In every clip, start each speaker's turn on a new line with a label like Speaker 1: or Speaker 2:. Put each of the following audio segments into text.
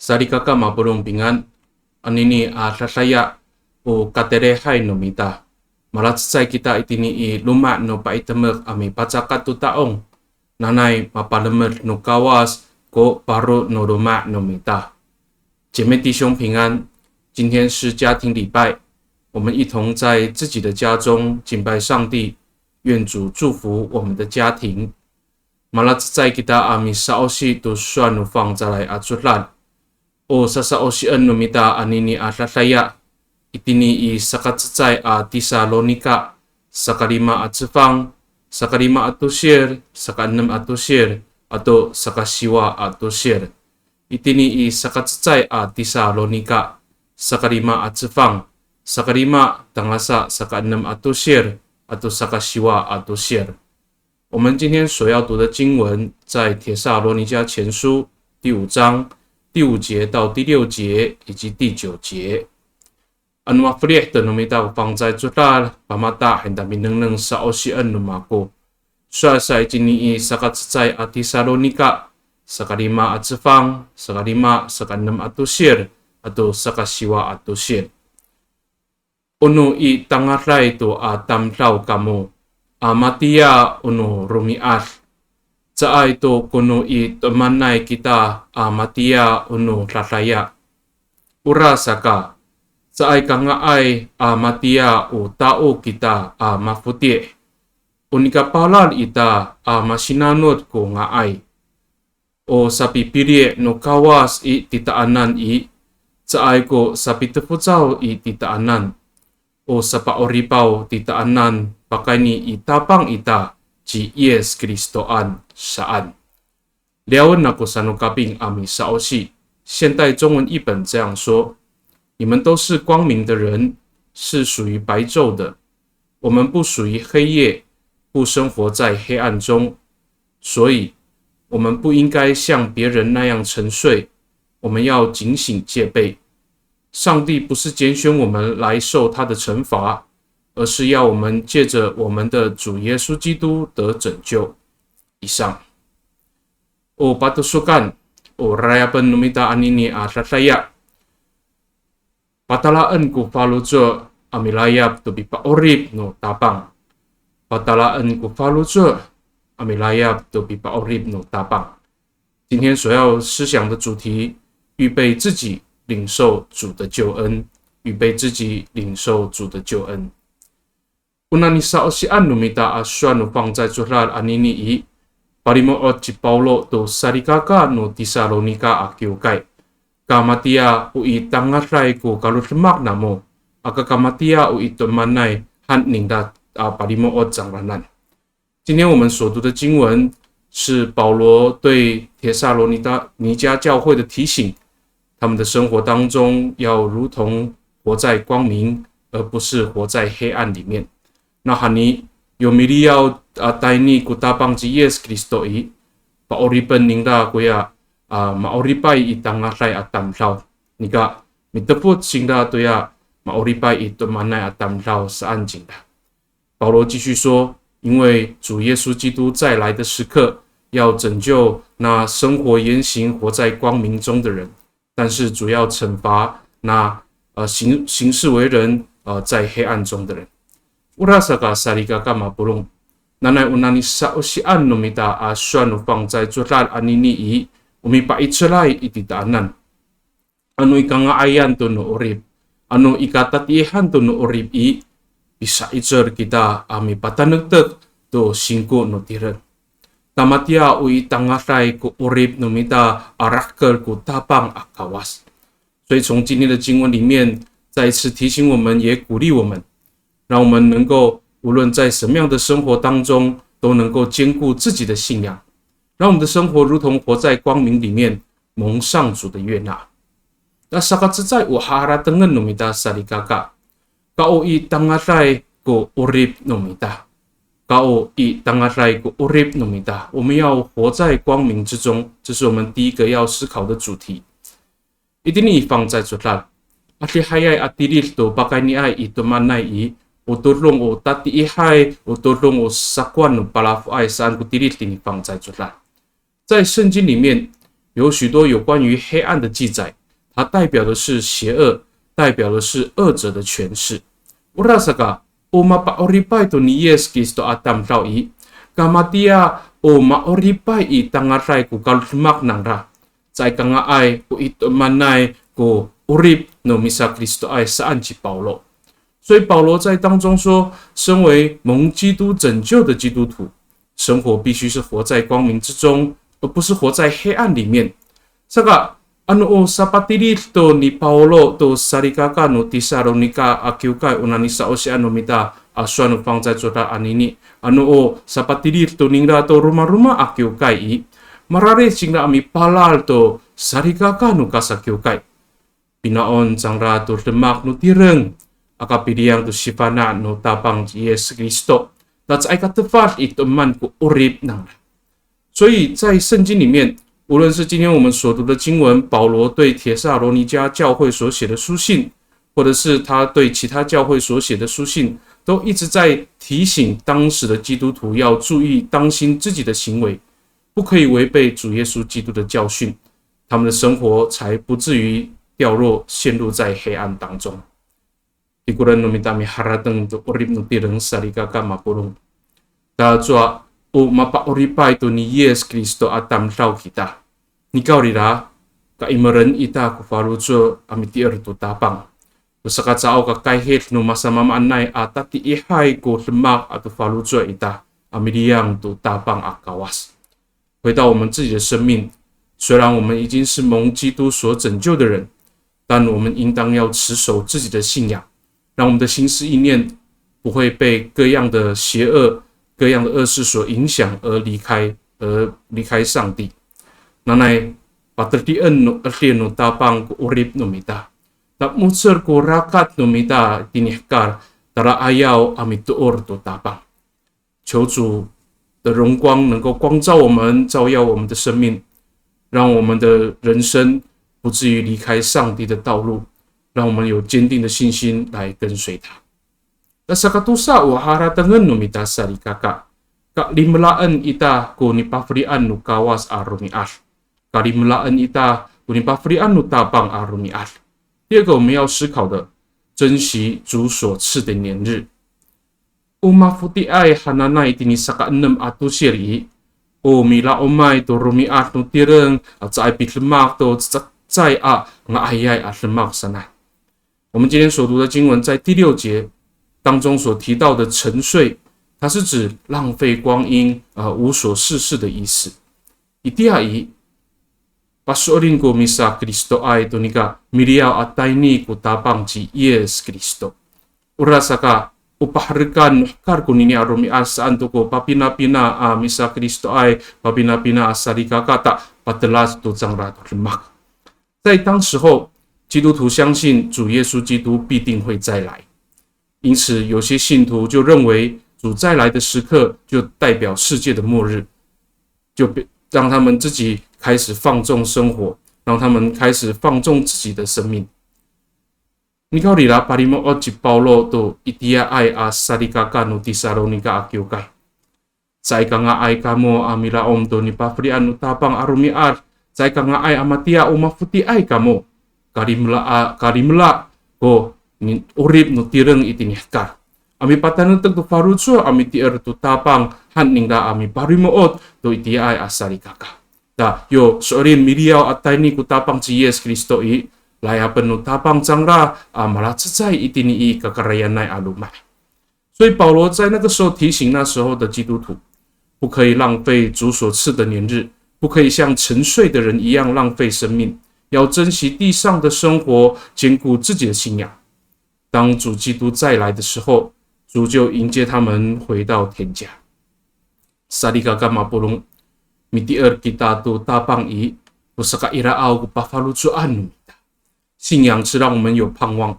Speaker 1: Sarikaka mapulong pingan, anini lasaya o katerehay no mita. Malatsay kita itini i luma no paitamek ami pacakat tu taong. Nanay mapalamer no kawas ko paro no luma no mita. 姐妹弟兄平安，今天是家庭礼拜，我们一同在自己的家中敬拜上帝，愿主祝福我们的家庭。Malatsay kita ami saosi tu suan ufang zalay atsulan. O sasaosian numita anini atlataya itini i sakatsay a Tesalonika sakalima atsifang sakalima atusir sakanam atusir ato sakasiwa atusir itini i sakatsay a Tesalonika sakalima atsifang sakalima tangasa sakanam atusir ato sakasiwa atusir。我们今天所要读的经文在帖撒罗尼迦前书第5章第5节到第6节以及第9节。Anu maflieh dan numita upang zay jutal pamata henda minengneng sa osian numako. Sa itini i sakatsay at Tesalonika sakalima at sifang sakalima sakanam atusir ato sakasiwa atusir. Uno i tangaray to atamlaw kamo amatia uno rumiat. Sa ito kuno i tumanay kita amatia uno lalaya. Urasa ka. Sa ay ka nga ay amatia o tao kita mafuti. Unikapalal ita masinanod ko nga ay. O sa pipili no kawas i titaanan i. Sa ay ko sa pitaputsaw i titaanan. O sa paoripaw titaanan pakani itapang ita. 即 Yes Kristoan saan。廖恩那个三路卡宾阿米沙欧系现代中文译本这样说：你们都是光明的人，是属于白昼的。我们不属于黑夜，不生活在黑暗中，所以我们不应该像别人那样沉睡，我们要警醒戒备。上帝不是拣选我们来受他的惩罚。 而是要我们借着我们的主耶稣基督得拯救。以上。O patusukan, o rayapan numita anini atlataya. Patalaan ko falujo amilayap to bipaorip no tapang. Patalaan ko falujo amilayap to bipaorip no tapang。今天所要思想的主题，预备自己领受主的救恩，预备自己领受主的救恩。 Unani saosian numita asuan upang zay jural anini i parimuot si Paulo to sarikaka no Tesalonika akiukay. Kamatia ui tangaray ko kalutlemak na mo. Akakamatia ui tumanay handning da parimuot zangranan。今天我们所读的经文是保罗对帖撒罗尼迦教会的提醒，他们的生活当中要如同活在光明，而不是活在黑暗里面。 那hani yomiliyaw tayni kutapang si Yes Kristo i paoripan ningda kuya maoripay itangalay at tamlaw. Nika mitaput singda tuya maoripay itumanay at tamlaw sa anjingda。保罗继续说，因为主耶稣基督再来的时刻，要拯救那生活言行活在光明中的人，但是主要惩罚那行事为人在黑暗中的人。 Urasa ka sarikaka mapulong. Nanay unani sa osian numita asuan upang zay jural anini i umipaitsulay ititaanan. Ano ikangaayan to no orib. Ano ikatatihan to no orib i bisa itsur kita ami patanagtag to singko no tiran. Tamatia ui tangaray ko orib numita arakkel ko tapang akawas. 所以从今天的经文里面，再一次提醒我们，也鼓励我们。 让我们能够无论在什么样的生活当中，都能够兼顾自己的信仰，让我们的生活如同活在光明里面，蒙上主的悦纳。那sakatsay uhara tengen numita sarikaka, kau i tangaray ko urip numita, kau i tangaray ko urip numita。我们要活在光明之中，这是我们第一个要思考的主题。一定你放在主啦，阿里海爱阿地里都巴盖尼爱伊多曼奈伊。 utulong o tati ihay utulong o sakwan no palafu ay saan ko tilit ni放在主啦。在圣经里面有许多有关于黑暗的记载，它代表的是邪恶，代表的是恶者的权势。Urasaga o mapaoripay to ni Yes Kristo atam tao i kamatia o maoripay i tangaray ko kalmak nang ra在刚刚爱我一顿慢耐过urip no misa Kristo爱是按起保罗，所以保罗在当中说，身为蒙基督拯救的基督徒，生活必须是活在光明之中，而不是活在黑暗里面。这个ano seperti itu ni Paulo to sarikaka no Tesalonika akiukai unanisa oceano mita asuano 放在做到anini ano seperti itu ningra to rumah-rumah akiukai marare singla ami palal to sarikaka no kasakiukai pinaon sangra to demak no tireng akapidiang to sifana no tapang Yesus Kristo that's ai katefat itu man ku urip nang。所以在圣经里面，无论是今天我们所读的经文，保罗对帖撒罗尼迦教会所写的书信，或者是他对其他教会所写的书信，都一直在提醒当时的基督徒要注意当心自己的行为，不可以违背主耶稣基督的教训，他们的生活才不至于掉落陷入在黑暗当中。o mapaoripay to ni Yes Kristo atam tao kita. Nikaw rira, kaimaran ita kufaruzo amitier to tapang. Usakat sao kakahit no masamamanay atati ihay ko lemak at faruzo ita amidiyang to tapang akawas. 回到我们自己的生命，虽然我们已经是蒙基督所拯救的人，但我们应当要持守自己的信仰，让我们的心思意念不会被各样的邪恶各样的恶事所影响而离开上帝。Nanay paterdian no artian no tapang ko urip no mita. Tapmusir ko rakat no mita tinihkar tara ayaw amituor to tapang。求主的荣光能够光照我们，照耀我们的生命，让我们的人生不至于离开上帝的道路，让我们有坚定的信心来跟随他。Kasakatusa o haratangan no mita sarikaka. Kalimlaan ita ko ni pafrian no kawas arumiar. Kalimlaan ita ko ni pafrian no tapang arumiar。第二个我们要思考的，珍惜主所赐的年日。Umafuti ay hananay tinisaka enam atusiri. O mila omay to rumiar no tireng at sa ay pitlemak to在啊nga ayay at lemak sanay。我们今天所读的经文在第6节。当中所提到的沉睡，它是指浪费光阴无所事事的意思。Itiai pasorin ko misa Kristo ay tunika miriaw atay ko tapang si Yes Kristo. Urasaka upaharikan kar ko nini arumi asaan to ko papina-pina misa Kristo ay papina-pina asarika kata patelas to zangrato lemak。在当时候，基督徒相信主耶稣基督必定会再来。因此，有些信徒就认为主再来的时刻就代表世界的末日，就让他们自己开始放纵生活，让他们开始放纵自己的生命。Nikaw rila parimoot si Paulo to itia ay sarikaka no Tesalonika akiukay. Sa ika nga ay kamo amilaom to ni pafrian no tapang arumiar, sa ika nga ay amatia umafuti ay kamo karimla ko urip no tireng itinihkar. Ami patanutag to farutso ami tier to tapang hanning da ami parimuot to itiay asarikaka. Da yo sorin miriaw atay ni kutapang si Yes Kristo i layapan no tapang zangra malatsay itini kakarayanay alumay。所以保罗在那个时候提醒那时候的基督徒，不可以浪费主所赐的年日，不可以像沉睡的人一样浪费生命，要珍惜地上的生活，兼顾自己的信仰。当主基督再来的时候，主就迎接他们回到天家。Sarikaka mapulong mitier kita to tapang i usaka iraaw ko pafalutuan ita。信仰是让我们有盼望。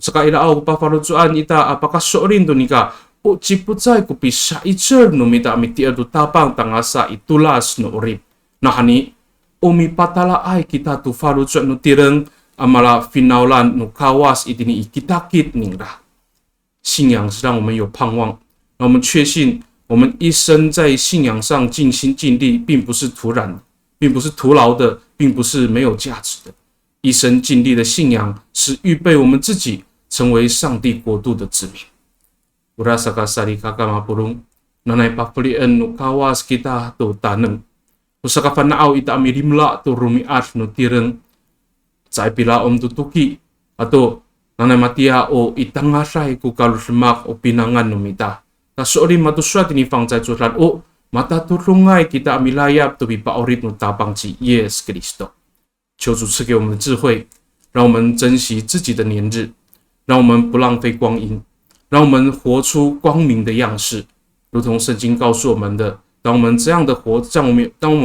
Speaker 1: usaka iraaw ko pafalutuan ita apakasorin to nika o chiputay ko pisa itser no mita mitier to tapang tangasa itulas no urip. Nahani umipatala ay kita to falutuan no tireng amala finaulan no kawas itini ikitakit ningra。信仰是让我们有盼望，让我们确信我们一生在信仰上尽心尽力，并不是徒然的，并不是徒劳的，并不是没有价值的，一生尽力的信仰是预备我们自己成为上帝国度的子民。Urasa kasari kaka mapulung nanay papalian no kawas kita to taneng. Usaka panaaw ita amirimla to rumiat no tireng sa pila tutuki ato nanay matia o itangasay ku kalusmak o pinangan no mita. Tasori matuswat ni fang sa sulat o matatulungay kita amilayap to bipaorit no tapang si Yes Kristo。求主赐给我们的智慧，让我们珍惜自己的年日，让我们不浪费光阴，让我们活出光明的样式，如同圣经告诉我们的。当我们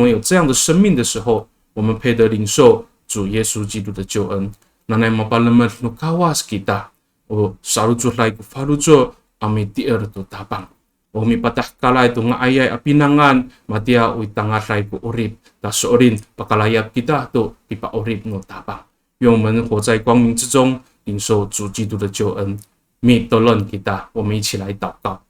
Speaker 1: 有这样的生命的时候，我们配得领受主耶稣基督的救恩。Nanay mapalamat no kawas kita o sarujulay ko falujo ami tier to tapang. O mipatah kalay to nga ayay apinangan matia o itangasay ko urip tasorin pakalayap kita to ipaurip no tapang。愿我们活在光明之中，领受主基督的救恩。Mi tolong kita， 我们一起来祷告。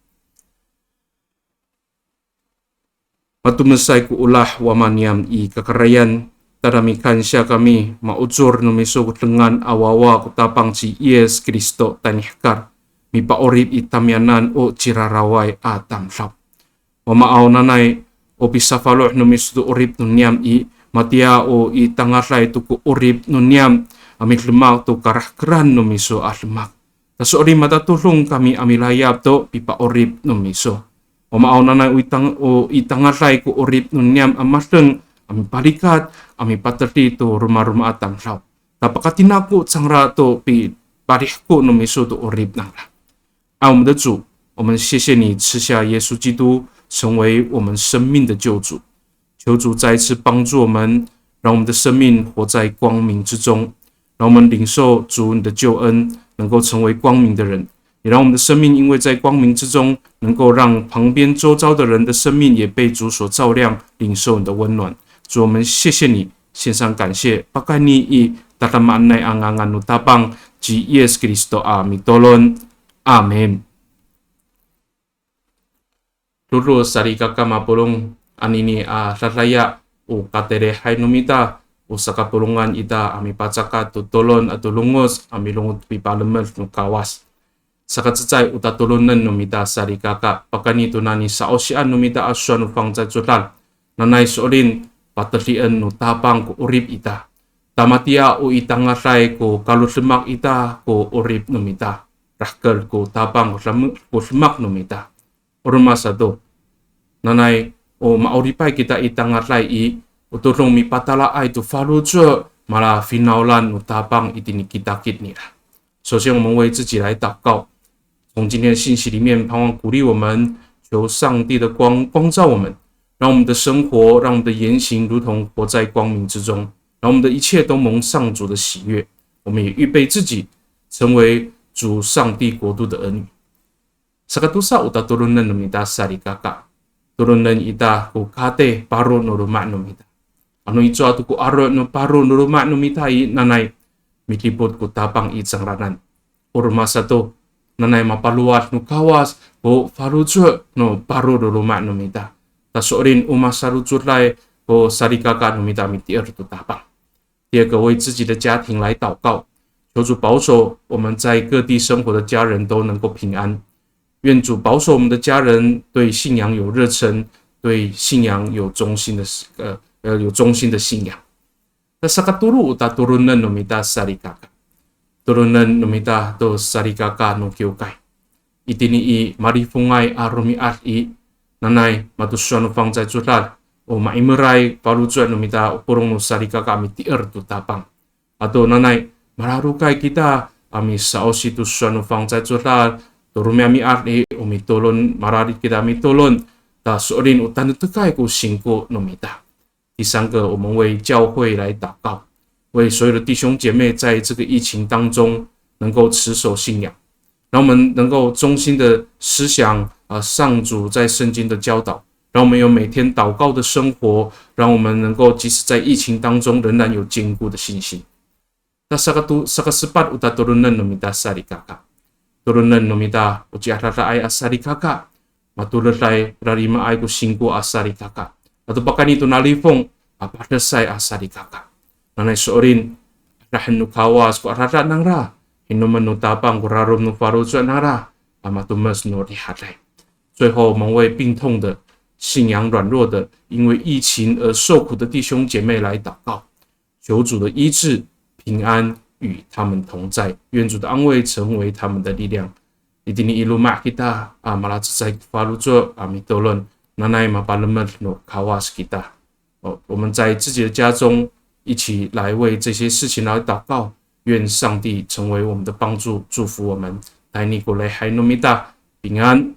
Speaker 1: Matumasay ko ulah wamaniam i kakarayan taramikan siya kami maujur no misog lengan awawa kutapang si Yes Kristo tanihkar mi paorip itamyanan o ciraraway atamsap. Wamaaw nanay o pisafaloh no misdo orip no niam i matia o itangasay to ko orip no niam amit lemak to karahkran no miso aslemak. Tasori matatulong kami amilayap to pipaorip no miso. Wamaaw nanay o itangasay ko orip no niam amaseng ami palikat, ami paterti to rumah-rumah atamsap. Tapakatinaku sangra to pi parihku no miso to orip nangla。爱我们的主，我们谢谢你赐下耶稣基督成为我们生命的救主。求主再一次帮助我们，让我们的生命活在光明之中，让我们领受主你的救恩，能够成为光明的人，也让我们的生命因为在光明之中，能够让旁边周遭的人的生命也被主所照亮，领受你的温暖。主，我们谢谢你，献上感谢。Pakai ni i tatamaan nay angangan utapang ji Yes Kristo ami tolon. Amen. Lulu sari kaka mapulong anini raraya o katere hay numita o sa kapulungan ita ami patsaka tutulon at tulungos ami lungot pipalemel no kawas. Sa katsatsay utatulunan numita sari kaka pakanito nani sa osian numita aswan upang tsadsulan nanay solin patalian no tapang ko urip ita. Tamatia o itangasay ko kalusimak ita ko urip numita. Rahkel ko tapang ko semak numita. Ormasa do nanay o mauripay kita itangatlay i utulong mi patala ay to falujo mala finaulan no tapang itinikitakit nila。首先我们为自己来祷告，从今天的信息里面盼望鼓励我们，求上帝的光照我们，让我们的生活，让我们的言行如同活在光明之中，让我们的一切都蒙上主的喜悦。我们也预备自己成为主上帝国度的儿女。Sakatusa utatulunan numita sari kaka. Turunan ita ku kate paro no rumah numita. Ano ito atu ku aro no paro no rumah numita i nanay mitipot ku tapang itsangranan. Urma sato nanay mapaluat no kawas po farujo no paro no rumah numita. Tasorin umasarujulay po sari kaka numita mitier tu tapang。第二个，为自己的家庭来祷告。求主保守我们在各地生活的家人都能够平安，愿主保守我们的家人对信仰有热忱，对信仰有忠心的信仰。那sakaturu utaturunan numita sarikaka, turunan numita to sarikaka no kyukai. Itini i marifungay arumi i nanay matusuan upang在主啦，o maimeray palujuan numita upurong no sarikaka mitier tu tapang. Ato nanay。Mararukay kita ami saos itu suanu fang在主啦，turumi ami arti umi tolon marari kita ami tolon ta sorin utan tukai ku singku nomita。第三个，我们为教会来祷告，为所有的弟兄姐妹在这个疫情当中能够持守信仰，让我们能够忠心的思想上主在圣经的教导，让我们有每天祷告的生活，让我们能够即使在疫情当中仍然有坚固的信心。那sakasipat utaturunan numita sari kaka. Turunan numita ujiarara ay asari kaka. Matulay rarima ay kusingko asari kaka. At pakan ito nalifong apadasay asari kaka. Nanay sorin rahan nu kawas ko arara nang ra, hinuman nu tapang ko rarom nu faru zuan nang ra, amatumas nu rihatai。最后，我们为病痛的、信仰软弱的、因为疫情而受苦的弟兄姐妹来祷告，求主的医治、平安与他们同在，愿主的安慰成为他们的力量。Itini iluma kita malah selesai falujo amitolon nanai mapalamer no kawas kita。我们在自己的家中一起来为这些事情来祷告，愿上帝成为我们的帮助，祝福我们。带你过来，海诺米达平安。